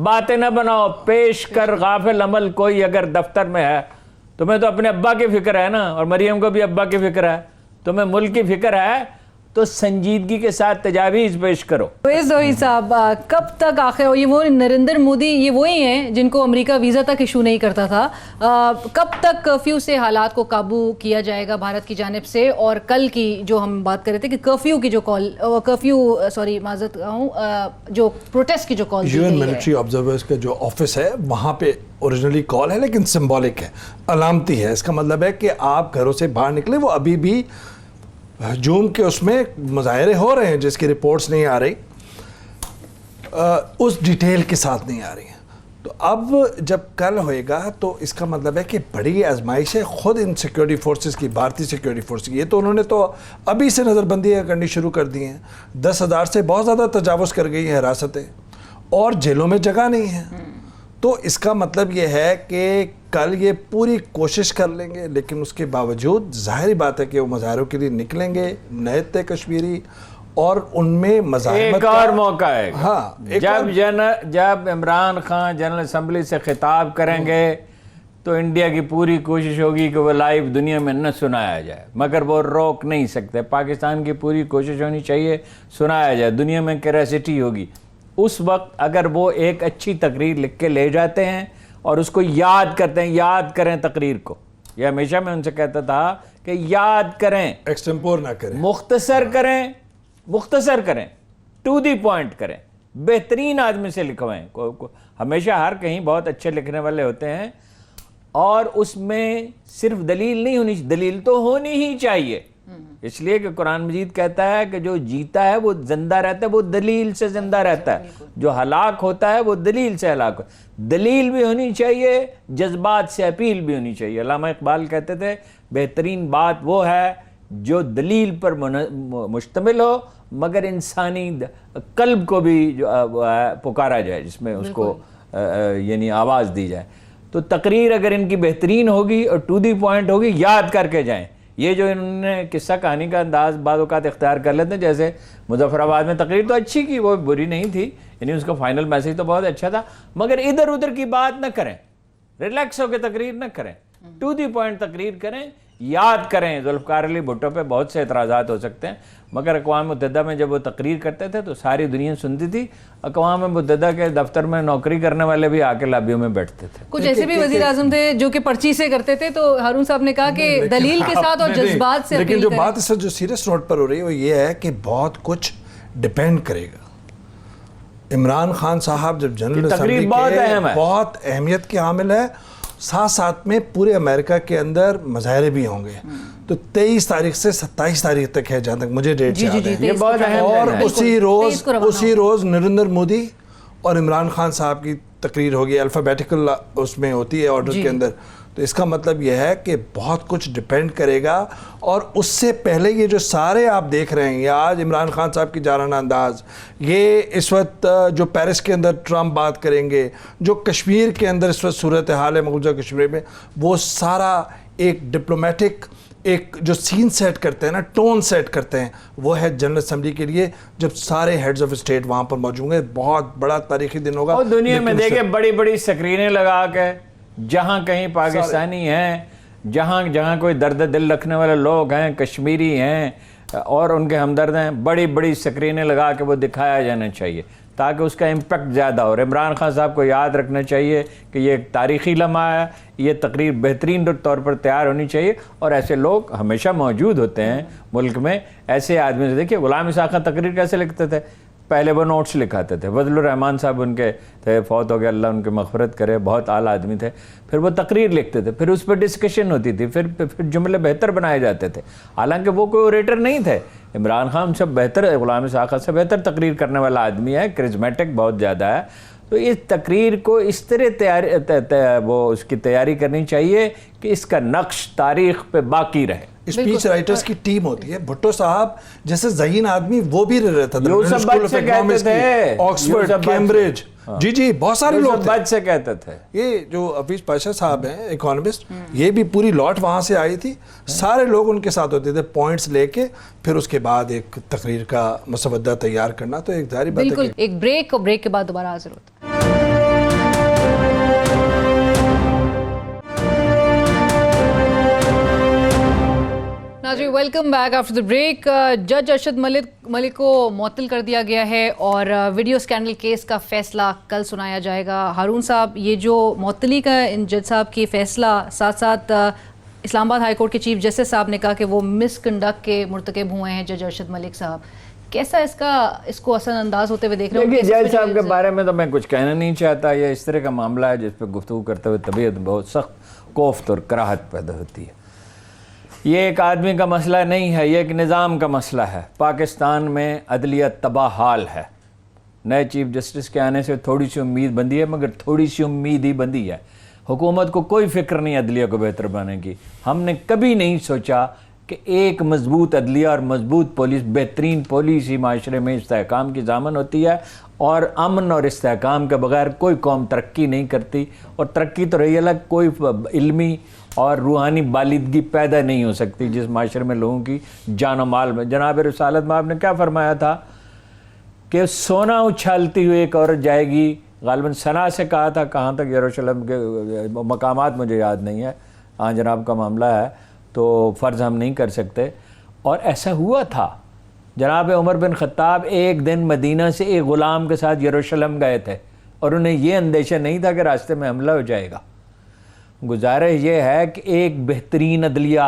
باتیں نہ بناؤ, پیش کر. غافل عمل کوئی اگر دفتر میں ہے, تمہیں تو اپنے ابا کی فکر ہے نا, اور مریم کو بھی ابا کی فکر ہے, تمہیں ملک کی فکر ہے, تو سنجیدگی کے ساتھ تجاویز پیش کرو. توحید صاحب, کب تک آخر یہ وہ نریندر مودی یہ وہی ہیں جن کو امریکہ ویزا تک ایشو نہیں کرتا تھا, کب تک کرفیو سے حالات کو قابو کیا جائے گا بھارت کی جانب سے؟ اور کل کی جو ہم بات کر رہے تھے کہ کرفیو کی جو کال, معذرت ہوں, جو پروٹیسٹ کی جو کال دی گئی ہے, UN ملٹری آبزرورز کا جو آفس ہے وہاں پہ اوریجنلی کال ہے لیکن سمبولک ہے, علامتی ہے. اس کا مطلب ہے کہ آپ گھروں سے باہر نکلے, وہ ابھی بھی ہجوم کے اس میں مظاہرے ہو رہے ہیں جس کی رپورٹس نہیں آ رہی, اس ڈیٹیل کے ساتھ نہیں آ رہی ہیں. تو اب جب کل ہوئے گا تو اس کا مطلب ہے کہ بڑی آزمائش ہے خود ان سیکیورٹی فورسز کی, بھارتی سیکیورٹی فورس کی. یہ تو انہوں نے تو ابھی سے نظر بندیاں کرنی شروع کر دی ہیں. 10,000 سے بہت زیادہ تجاوز کر گئی ہیں حراستیں, اور جیلوں میں جگہ نہیں ہے. تو اس کا مطلب یہ ہے کہ کل یہ پوری کوشش کر لیں گے, لیکن اس کے باوجود ظاہری بات ہے کہ وہ مظاہروں کے لیے نکلیں گے نیت کشمیری, اور ان میں مزاحمت ایک اور موقع ہے. ہاں, جب عمران خان جنرل اسمبلی سے خطاب کریں گے تو انڈیا کی پوری کوشش ہوگی کہ وہ لائیو دنیا میں نہ سنایا جائے, مگر وہ روک نہیں سکتے. پاکستان کی پوری کوشش ہونی چاہیے سنایا جائے, دنیا میں کیریسٹی ہوگی. اس وقت اگر وہ ایک اچھی تقریر لکھ کے لے جاتے ہیں اور اس کو یاد کرتے ہیں, یاد کریں تقریر کو. یہ ہمیشہ میں ان سے کہتا تھا کہ یاد کریں, ایکسٹمپور نہ کریں, مختصر کریں, ٹو دی پوائنٹ کریں, بہترین آدمی سے لکھوائیں. ہمیشہ ہر کہیں بہت اچھے لکھنے والے ہوتے ہیں, اور اس میں صرف دلیل نہیں ہونی, دلیل تو ہونی ہی چاہیے. اس لیے کہ قرآن مجید کہتا ہے کہ جو جیتا ہے وہ زندہ رہتا ہے, وہ دلیل سے زندہ رہتا ہے. جو ہلاک ہوتا ہے وہ دلیل سے ہلاک ہوتا ہے. دلیل بھی ہونی چاہیے, جذبات سے اپیل بھی ہونی چاہیے. علامہ اقبال کہتے تھے بہترین بات وہ ہے جو دلیل پر مشتمل ہو مگر انسانی قلب کو بھی پکارا جائے, جس میں اس کو یعنی آواز دی جائے. تو تقریر اگر ان کی بہترین ہوگی اور ٹو دی پوائنٹ ہوگی, یاد کر کے جائیں. یہ جو انہوں نے قصہ کہانی کا انداز بعض اوقات اختیار کر لیتے ہیں, جیسے مظفر آباد میں تقریر تو اچھی کی, وہ بری نہیں تھی, یعنی اس کا فائنل میسیج تو بہت اچھا تھا, مگر ادھر ادھر کی بات نہ کریں, ریلیکس ہو کے تقریر نہ کریں, ٹو دی پوائنٹ تقریر کریں, یاد کریں. ذوالفقار علی بھٹو پہ بہت سے اعتراضات ہو سکتے ہیں, مگر اقوام متحدہ میں جب وہ تقریر کرتے تھے تو ساری دنیا سنتی تھی. اقوام متحدہ کے دفتر میں نوکری کرنے والے بھی آ کے لابیوں میں بیٹھتے تھے. کچھ ایسے بھی وزیر اعظم تھے جو کہ پرچی سے کرتے تھے, تو ہارون صاحب نے کہا کہ دلیل کے ساتھ اور جذبات سے. لیکن جو بات اس سے جو سیریس نوٹ پر ہو رہی ہے وہ یہ ہے کہ بہت کچھ ڈیپینڈ کرے گا عمران خان صاحب جب جنرل یہ اسمبلی تقریب بہت اہم ہے، بہت اہمیت کی حامل ہے، ساتھ ساتھ میں پورے امریکہ کے اندر مظاہرے بھی ہوں گے، تو 23 تاریخ سے 27 تاریخ تک ہے جہاں تک مجھے ڈیٹ یاد ہے، یہ بہت اہم اور ہے۔ اسی روز نریندر مودی اور عمران خان صاحب کی تقریر ہوگی، الفابیٹیکل اس میں ہوتی ہے آرڈر کے اندر، تو اس کا مطلب یہ ہے کہ بہت کچھ ڈیپینڈ کرے گا، اور اس سے پہلے یہ جو سارے آپ دیکھ رہے ہیں، یہ آج عمران خان صاحب کی جارحانہ انداز، یہ اس وقت جو پیرس کے اندر ٹرمپ بات کریں گے، جو کشمیر کے اندر اس وقت صورتحال ہے مقبوضہ کشمیر میں، وہ سارا ایک ڈپلومیٹک ایک جو سین سیٹ کرتے ہیں نا، ٹون سیٹ کرتے ہیں، وہ ہے جنرل اسمبلی کے لیے جب سارے ہیڈز آف اسٹیٹ وہاں پر موجود ہوں گے۔ بہت بڑا تاریخی دن ہوگا، اور دنیا میں دیکھیں بڑی بڑی سکرینیں لگا کے، جہاں کہیں پاکستانی ہیں، جہاں کوئی درد دل رکھنے والے لوگ ہیں، کشمیری ہیں اور ان کے ہمدرد ہیں، بڑی بڑی سکرینیں لگا کے وہ دکھایا جانا چاہیے تاکہ اس کا امپیکٹ زیادہ ہو۔ اور عمران خان صاحب کو یاد رکھنا چاہیے کہ یہ ایک تاریخی لمحہ ہے، یہ تقریر بہترین طور پر تیار ہونی چاہیے، اور ایسے لوگ ہمیشہ موجود ہوتے ہیں ملک میں، ایسے آدمی سے۔ دیکھیے غلام اسحاق خان تقریر کیسے لکھتے تھے، پہلے وہ نوٹس لکھاتے تھے، فضل الرحمان صاحب ان کے تھے، فوت ہو گئے، اللہ ان کی مغفرت کرے، بہت اعلیٰ آدمی تھے، پھر وہ تقریر لکھتے تھے، پھر اس پہ ڈسکشن ہوتی تھی، پھر جملے بہتر بنائے جاتے تھے، حالانکہ وہ کوئی اوریٹر نہیں تھے۔ عمران خان سے بہتر، غلام اسحاق خان سے بہتر تقریر کرنے والا آدمی ہے، کرزمیٹک بہت زیادہ ہے، تو اس تقریر کو اس طرح وہ اس کی تیاری کرنی چاہیے کہ اس کا نقش تاریخ پہ باقی رہے۔ اسپیچ رائٹرز کی ٹیم ہوتی ہے، بھٹو صاحب جیسے ذہین آدمی وہ بھی رہتا تھا، یوسف بچ سے کہتے تھے، آکسفورڈ، کیمبرج، جی بہت سارے لوگ یوسف بچ سے کہتے تھے۔ یہ جو حفیظ پاشا صاحب ہیں اکانومسٹ، یہ بھی پوری لاٹ وہاں سے آئی تھی، سارے لوگ ان کے ساتھ ہوتے تھے، پوائنٹس لے کے پھر اس کے بعد ایک تقریر کا مسودہ تیار کرنا، تو ایک ظاہری بات ہے۔ بالکل، ایک بریک، اور بریک کے بعد دوبارہ حاضر ہوتا ہے۔ ناظرین welcome back after the break. جج ارشد ملک کو معطل کر دیا گیا ہے اور ویڈیو اسکینڈل کیس کا فیصلہ کل سنایا جائے گا۔ ہارون صاحب، یہ جو معطلی کا جج صاحب کی فیصلہ، ساتھ ساتھ اسلام آباد ہائی کورٹ کے چیف جسٹس صاحب نے کہا کہ وہ مس کنڈکٹ کے مرتکب ہوئے ہیں جج ارشد ملک صاحب، کیسا اس کو اثر انداز ہوتے ہوئے دیکھ رہے ہیں؟ جج صاحب کے بارے میں تو میں کچھ کہنا نہیں چاہتا، یہ اس طرح کا معاملہ ہے جس پہ گفتگو کرتے ہوئے طبیعت بہت سخت کوفت اور کراہت پیدا ہوتی ہے۔ یہ ایک آدمی کا مسئلہ نہیں ہے، یہ ایک نظام کا مسئلہ ہے۔ پاکستان میں عدلیہ تباہ حال ہے۔ نئے چیف جسٹس کے آنے سے تھوڑی سی امید بندی ہے، مگر تھوڑی سی امید ہی بندی ہے۔ حکومت کو کوئی فکر نہیں عدلیہ کو بہتر بنانے کی۔ ہم نے کبھی نہیں سوچا کہ ایک مضبوط عدلیہ اور مضبوط پولیس، بہترین پولیس ہی معاشرے میں استحکام کی ضامن ہوتی ہے، اور امن اور استحکام کے بغیر کوئی قوم ترقی نہیں کرتی، اور ترقی تو رہی الگ، کوئی علمی اور روحانی بالدگی پیدا نہیں ہو سکتی جس معاشرے میں لوگوں کی جان و مال میں۔ جناب رسالت میں آپ نے کیا فرمایا تھا کہ سونا اچھالتی ہوئی ایک عورت جائے گی، غالباً ثنا سے کہا تھا، کہاں تک یروشلم کے مقامات مجھے یاد نہیں ہے، ہاں جناب کا معاملہ ہے تو فرض ہم نہیں کر سکتے، اور ایسا ہوا تھا۔ جناب عمر بن خطاب ایک دن مدینہ سے ایک غلام کے ساتھ یروشلم گئے تھے، اور انہیں یہ اندیشہ نہیں تھا کہ راستے میں حملہ ہو جائے گا۔ گزارش یہ ہے کہ ایک بہترین عدلیہ،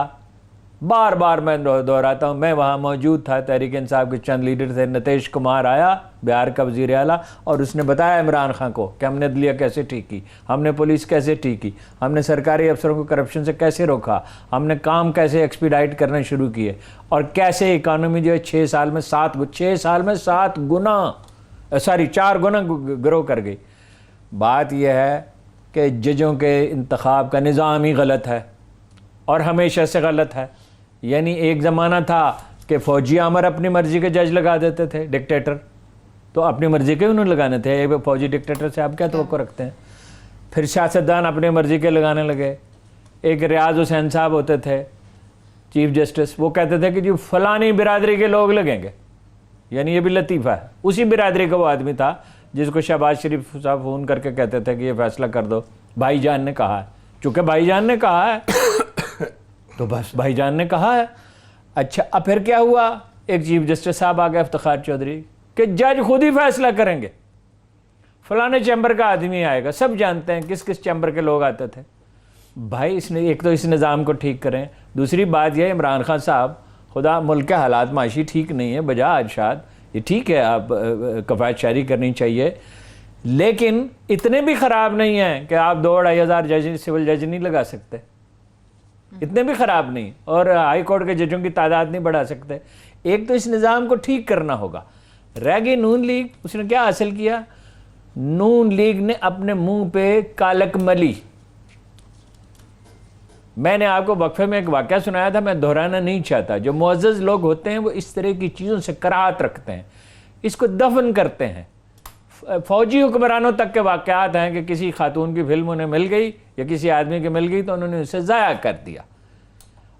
بار بار میں دہراتا ہوں، میں وہاں موجود تھا، تحریک انصاف کے چند لیڈر تھے، نتیش کمار آیا بہار کا وزیر اعلیٰ، اور اس نے بتایا عمران خان کو کہ ہم نے عدلیہ کیسے ٹھیک کی، ہم نے پولیس کیسے ٹھیک کی، ہم نے سرکاری افسروں کو کرپشن سے کیسے روکا، ہم نے کام کیسے ایکسپیڈائٹ کرنا شروع کیے، اور کیسے اکانومی جو ہے 6 سال میں 7 گنا 4 گنا گرو کر گئی۔ بات یہ ہے کہ ججوں کے انتخاب کا نظام ہی غلط ہے، اور ہمیشہ سے غلط ہے۔ یعنی ایک زمانہ تھا کہ فوجی امر اپنی مرضی کے جج لگا دیتے تھے، ڈکٹیٹر، تو اپنی مرضی کے انہوں نے لگانے تھے، ایک فوجی ڈکٹیٹر سے آپ کیا توقع رکھتے ہیں؟ پھر سیاستدان اپنی مرضی کے لگانے لگے۔ ایک ریاض حسین صاحب ہوتے تھے چیف جسٹس، وہ کہتے تھے کہ جی فلانی برادری کے لوگ لگیں گے، یعنی یہ بھی لطیفہ ہے، اسی برادری کا وہ آدمی تھا جس کو شہباز شریف صاحب فون کر کے کہتے تھے کہ یہ فیصلہ کر دو، بھائی جان نے کہا ہے، چونکہ بھائی جان نے کہا ہے تو بس بھائی جان نے کہا ہے۔ اچھا اب پھر کیا ہوا؟ ایک چیف جسٹس صاحب آ گئے افتخار چودھری کہ جج خود ہی فیصلہ کریں گے، فلانے چیمبر کا آدمی آئے گا، سب جانتے ہیں کس کس چیمبر کے لوگ آتے تھے۔ بھائی اس نے ایک تو اس نظام کو ٹھیک کریں، دوسری بات یہ عمران خان صاحب، خدا ملک کے حالات معاشی ٹھیک نہیں ہے، بجا ارشاد یہ ٹھیک ہے آپ کفایت شعری کرنی چاہیے، لیکن اتنے بھی خراب نہیں ہیں کہ آپ 2-2.5 ہزار جج سول جج نہیں لگا سکتے، اتنے بھی خراب نہیں، اور ہائی کورٹ کے ججوں کی تعداد نہیں بڑھا سکتے۔ ایک تو اس نظام کو ٹھیک کرنا ہوگا۔ رہ گئی نون لیگ، اس نے کیا حاصل کیا؟ نون لیگ نے اپنے منہ پہ کالک ملی۔ میں نے آپ کو وقفے میں ایک واقعہ سنایا تھا، میں دہرانا نہیں چاہتا۔ جو معزز لوگ ہوتے ہیں وہ اس طرح کی چیزوں سے کراہت رکھتے ہیں، اس کو دفن کرتے ہیں۔ فوجی حکمرانوں تک کے واقعات ہیں کہ کسی خاتون کی فلم انہیں مل گئی یا کسی آدمی کی مل گئی تو انہوں نے اسے ضائع کر دیا،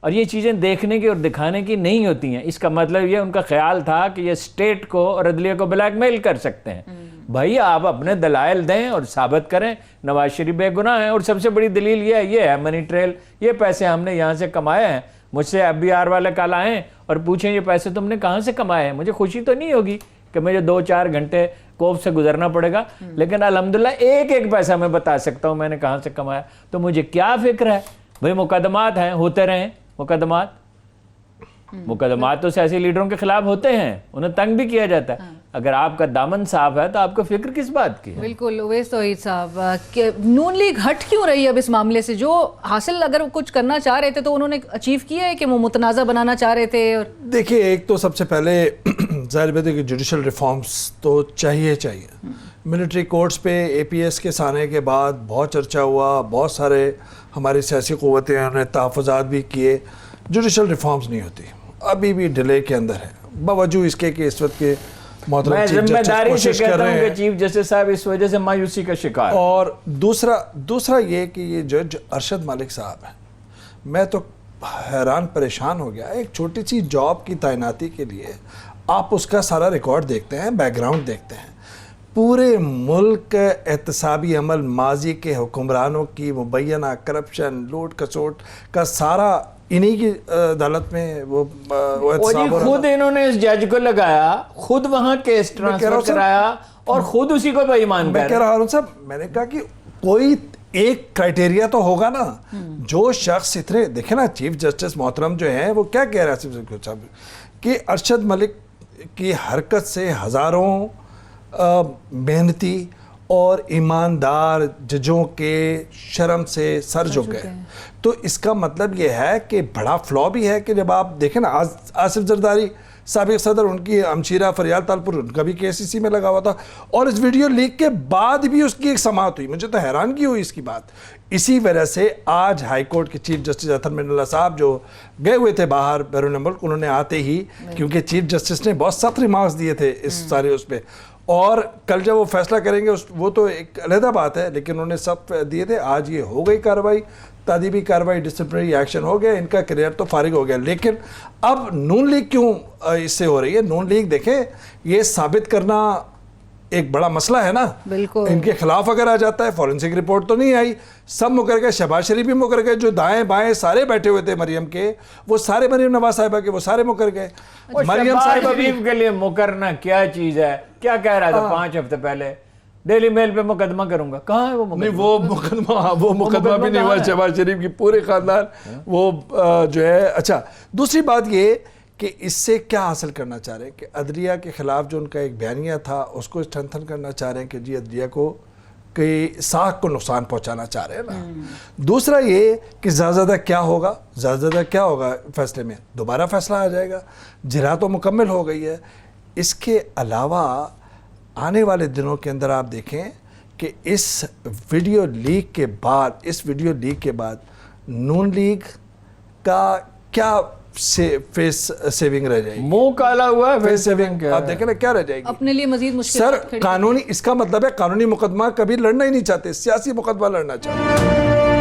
اور یہ چیزیں دیکھنے کی اور دکھانے کی نہیں ہوتی ہیں۔ اس کا مطلب یہ ان کا خیال تھا کہ یہ اسٹیٹ کو اور عدلیہ کو بلیک میل کر سکتے ہیں۔ بھائی آپ اپنے دلائل دیں اور ثابت کریں نواز شریف بے گناہ ہیں، اور سب سے بڑی دلیل یہ ہے منی ٹریل، یہ پیسے ہم نے یہاں سے کمائے ہیں۔ مجھ سے FBI والے کل آئیں اور پوچھیں یہ پیسے تم نے کہاں سے کمائے ہیں، مجھے خوشی تو نہیں ہوگی کہ مجھے 2-4 گھنٹے کوف سے گزرنا پڑے گا، لیکن الحمدللہ ایک پیسہ میں بتا سکتا ہوں میں نے کہاں سے کمایا۔ تو مجھے کیا فکر ہے بھئی، مقدمات ہیں، ہوتے رہیں مقدمات تو سیاسی لیڈروں کے خلاف ہوتے ہیں، انہیں تنگ بھی کیا جاتا ہے۔ اگر آپ کا دامن صاف ہے تو آپ کو فکر کس بات کی ہے؟ بالکل اویس توحید صاحب، کہ نون لیگ ہٹ کیوں رہی ہے اب اس معاملے سے؟ جو حاصل اگر کچھ کرنا چاہ رہے تھے تو انہوں نے اچیو کیا ہے کہ وہ متنازع بنانا چاہ رہے تھے؟ اور دیکھیے ایک تو سب سے پہلے ظاہر بات ہے کہ جوڈیشل ریفارمز تو چاہیے ملٹری کورٹس پہ APS کے آنے کے بعد بہت چرچا ہوا، بہت سارے ہماری سیاسی قوتیں انہوں نے تحفظات بھی کیے، جوڈیشل ریفارمز نہیں ہوتی، ابھی بھی ڈیلے کے اندر ہے، باوجود اس کے کہ اس وقت کے محترم میں چیف ذمہ جسٹس داری سے کوشش کر کہتا رہے ہوں کہ ہیں۔ چیف جسٹس صاحب اس وجہ سے مایوسی کا شکار ہیں۔ اور دوسرا یہ کہ یہ جج ارشد ملک صاحب ہیں، میں تو حیران پریشان ہو گیا۔ ایک چھوٹی سی جاب کی تعیناتی کے لیے آپ اس کا سارا ریکارڈ دیکھتے ہیں، بیک گراؤنڈ دیکھتے ہیں، پورے ملک احتسابی عمل ماضی کے حکمرانوں کی مبینہ کرپشن، لوٹ کسوٹ کا سارا انہی کی عدالت میں وہ احتساب خود انہوں نے اس جج کو لگایا، خود وہاں کیس ٹرانسفر کرایا اور خود اسی کو بے ایمان میں کہہ رہا ہوں صاحب، میں نے کہا کہ کوئی ایک کرائٹیریا تو ہوگا نا۔ جو شخص اتنے دیکھیں نا، چیف جسٹس محترم جو ہیں وہ کیا کہہ رہا ہے کہ ارشد ملک کی حرکت سے ہزاروں محنتی اور ایماندار ججوں کے شرم سے سر جھک گئے۔ تو اس کا مطلب یہ ہے کہ بڑا فلا بھی ہے کہ جب آپ دیکھیں نا، آصف زرداری سابق صدر، ان کی ہمشیرہ فریال تالپور، ان کا بھی KCC میں لگا ہوا تھا، اور اس ویڈیو لیک کے بعد بھی اس کی ایک سماعت ہوئی۔ مجھے تو حیرانگی ہوئی اس کی بات۔ اسی وجہ سے آج ہائی کورٹ کے چیف جسٹس اطہر من اللہ صاحب جو گئے ہوئے تھے باہر بیرون ملک، انہوں نے آتے ہی، کیونکہ چیف جسٹس نے بہت سخت ریمارکس دیے تھے اس سارے اس پہ، اور کل جب وہ فیصلہ کریں گے وہ تو ایک علیحدہ بات ہے، لیکن انہوں نے سب دیے تھے۔ آج یہ ہو گئی کارروائی، تادیبی کارروائی، ڈسپلنری ایکشن ہو گیا، ان کا کریئر تو فارغ ہو گیا۔ لیکن اب نون لیگ کیوں اس سے ہو رہی ہے؟ نون لیگ دیکھیں، یہ ثابت کرنا ایک بڑا مسئلہ ہے نا۔ بالکل ان کے خلاف اگر آ جاتا ہے، فورنسک رپورٹ تو نہیں آئی، سب مکر گئے، شہباز شریف بھی مکر گئے، جو دائیں بائیں سارے بیٹھے ہوئے تھے مریم کے، وہ سارے مریم نواز صاحبہ کے وہ سارے مکر گئے۔ مریم صاحبہ شریف کے لیے مکرنا کیا چیز ہے؟ کیا کہہ رہا تھا 5 ہفتے پہلے؟ ڈیلی میل پہ مقدمہ کروں گا، کہاں ہے وہ مقدمہ؟ نہیں، وہ مقدمہ بھی نہیں ہوا شہباز شریف کی پورے خاندان وہ جو ہے۔ اچھا، دوسری بات یہ کہ اس سے کیا حاصل کرنا چاہ رہے ہیں کہ عدلیہ کے خلاف جو ان کا ایک بیانیہ تھا اس کو اسٹرینتھن کرنا چاہ رہے ہیں کہ جی عدلیہ کو کہ ساکھ کو نقصان پہنچانا چاہ رہے ہیں نا۔ دوسرا یہ کہ زیادہ کیا ہوگا فیصلے میں، دوبارہ فیصلہ آ جائے گا، جرا تو مکمل ہو گئی ہے۔ اس کے علاوہ آنے والے دنوں کے اندر آپ دیکھیں کہ اس ویڈیو لیک کے بعد نون لیگ کا کیا فیس سیونگ رہ جائے گی؟ منہ کالا ہوا ہے، فیس سیونگ آپ دیکھیں نا کیا رہ جائے گی اپنے لیے مزید مشکل سر؟ قانونی، اس کا مطلب ہے قانونی مقدمہ کبھی لڑنا ہی نہیں چاہتے، سیاسی مقدمہ لڑنا چاہتے ہیں۔